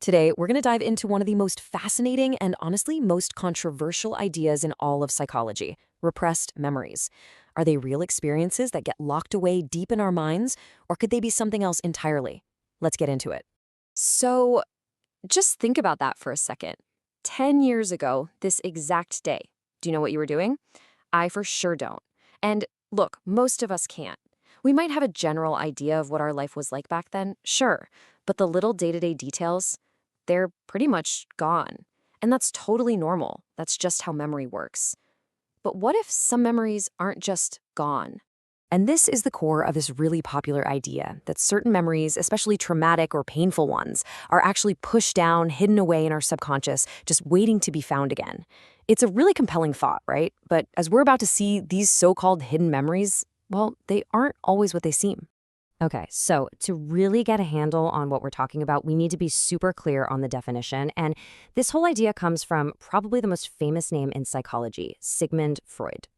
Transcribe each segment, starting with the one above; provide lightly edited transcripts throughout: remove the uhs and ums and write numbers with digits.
Today, we're going to dive into one of the most fascinating and honestly most controversial ideas in all of psychology: repressed memories. Are they real experiences that get locked away deep in our minds, or could they be something else entirely? Let's get into it. So, just think about that for a second. 10 years ago, this exact day, do you know what you were doing? I for sure don't. And look, most of us can't. We might have a general idea of what our life was like back then, sure, but the little day-to-day details, they're pretty much gone. And that's totally normal. That's just how memory works. But what if some memories aren't just gone? And this is the core of this really popular idea that certain memories, especially traumatic or painful ones, are actually pushed down, hidden away in our subconscious, just waiting to be found again. It's a really compelling thought, right? But as we're about to see, these so-called hidden memories, well, they aren't always what they seem. Okay, so to really get a handle on what we're talking about, we need to be super clear on the definition. And this whole idea comes from probably the most famous name in psychology, Sigmund Freud.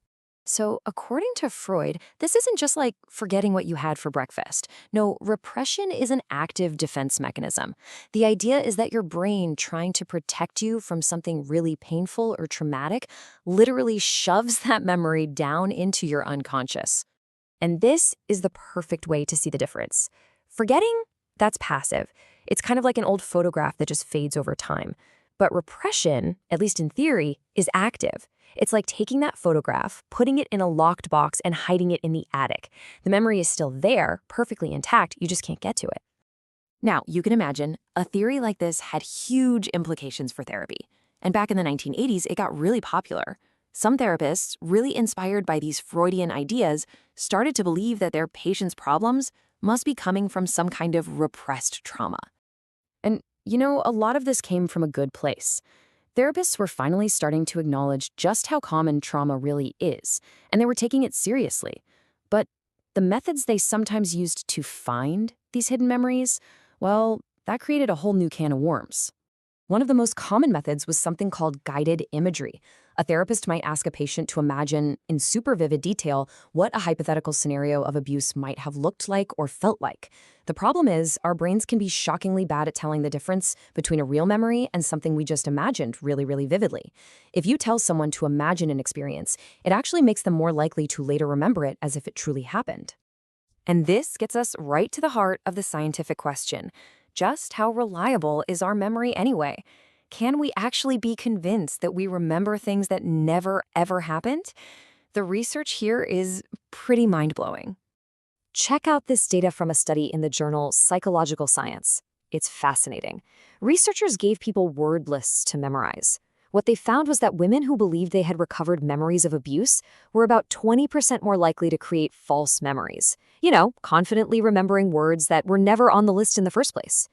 So, according to Freud, this isn't just like forgetting what you had for breakfast. No, repression is an active defense mechanism. The idea is that your brain, trying to protect you from something really painful or traumatic, literally shoves that memory down into your unconscious. And this is the perfect way to see the difference. Forgetting, that's passive. It's kind of like an old photograph that just fades over time. But repression, at least in theory, is active. It's like taking that photograph, putting it in a locked box, and hiding it in the attic. The memory is still there, perfectly intact, you just can't get to it. Now, you can imagine, a theory like this had huge implications for therapy. And back in the 1980s, it got really popular. Some therapists, really inspired by these Freudian ideas, started to believe that their patients' problems must be coming from some kind of repressed trauma. And, a lot of this came from a good place. Therapists were finally starting to acknowledge just how common trauma really is, and they were taking it seriously. But the methods they sometimes used to find these hidden memories, well, that created a whole new can of worms. One of the most common methods was something called guided imagery. A therapist might ask a patient to imagine in super vivid detail what a hypothetical scenario of abuse might have looked like or felt like. The problem is, our brains can be shockingly bad at telling the difference between a real memory and something we just imagined really, really vividly. If you tell someone to imagine an experience, it actually makes them more likely to later remember it as if it truly happened. And this gets us right to the heart of the scientific question. Just how reliable is our memory anyway? Can we actually be convinced that we remember things that never, ever happened? The research here is pretty mind-blowing. Check out this data from a study in the journal Psychological Science. It's fascinating. Researchers gave people word lists to memorize. What they found was that women who believed they had recovered memories of abuse were about 20% more likely to create false memories. Confidently remembering words that were never on the list in the first place.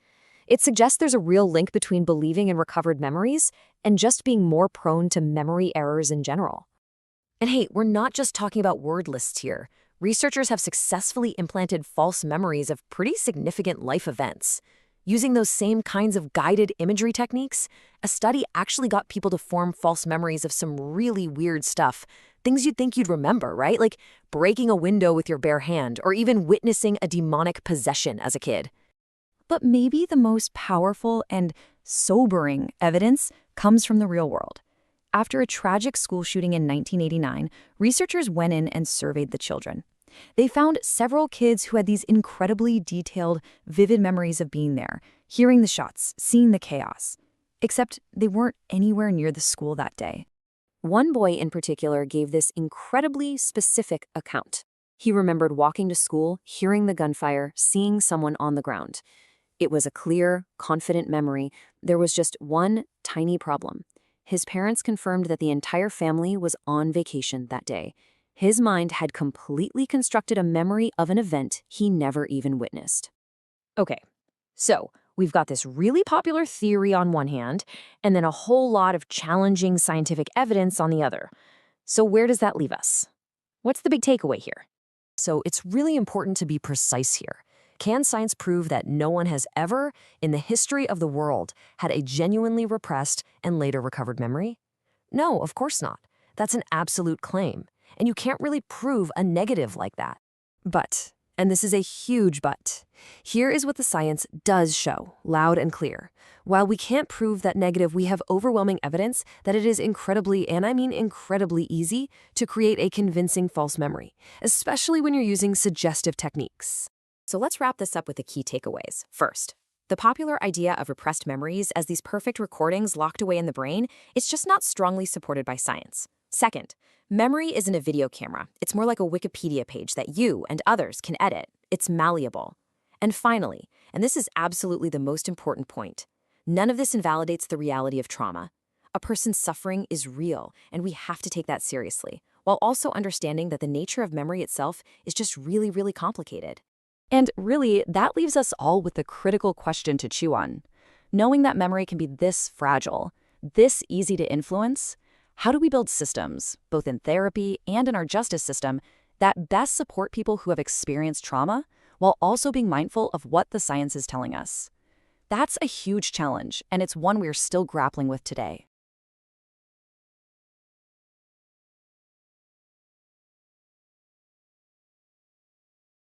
It suggests there's a real link between believing in recovered memories and just being more prone to memory errors in general. And hey, we're not just talking about word lists here. Researchers have successfully implanted false memories of pretty significant life events. Using those same kinds of guided imagery techniques, a study actually got people to form false memories of some really weird stuff. Things you'd think you'd remember, right? Like breaking a window with your bare hand, or even witnessing a demonic possession as a kid. But maybe the most powerful and sobering evidence comes from the real world. After a tragic school shooting in 1989, researchers went in and surveyed the children. They found several kids who had these incredibly detailed, vivid memories of being there, hearing the shots, seeing the chaos. Except they weren't anywhere near the school that day. One boy in particular gave this incredibly specific account. He remembered walking to school, hearing the gunfire, seeing someone on the ground. It was a clear, confident memory. There was just one tiny problem. His parents confirmed that the entire family was on vacation that day. His mind had completely constructed a memory of an event he never even witnessed. Okay, so we've got this really popular theory on one hand, and then a whole lot of challenging scientific evidence on the other. So where does that leave us? What's the big takeaway here? So it's really important to be precise here. Can science prove that no one has ever, in the history of the world, had a genuinely repressed and later recovered memory? No, of course not. That's an absolute claim, and you can't really prove a negative like that. But And this is a huge but. Here is what the science does show, loud and clear. While we can't prove that negative, we have overwhelming evidence that it is incredibly, and I mean incredibly easy, to create a convincing false memory, especially when you're using suggestive techniques. So let's wrap this up with the key takeaways. First, the popular idea of repressed memories as these perfect recordings locked away in the brain is just not strongly supported by science. Second, memory isn't a video camera. It's more like a Wikipedia page that you and others can edit. It's malleable. And finally, and this is absolutely the most important point, none of this invalidates the reality of trauma. A person's suffering is real, and we have to take that seriously, while also understanding that the nature of memory itself is just really, really complicated. And really, that leaves us all with the critical question to chew on. Knowing that memory can be this fragile, this easy to influence, how do we build systems, both in therapy and in our justice system, that best support people who have experienced trauma, while also being mindful of what the science is telling us? That's a huge challenge, and it's one we're still grappling with today.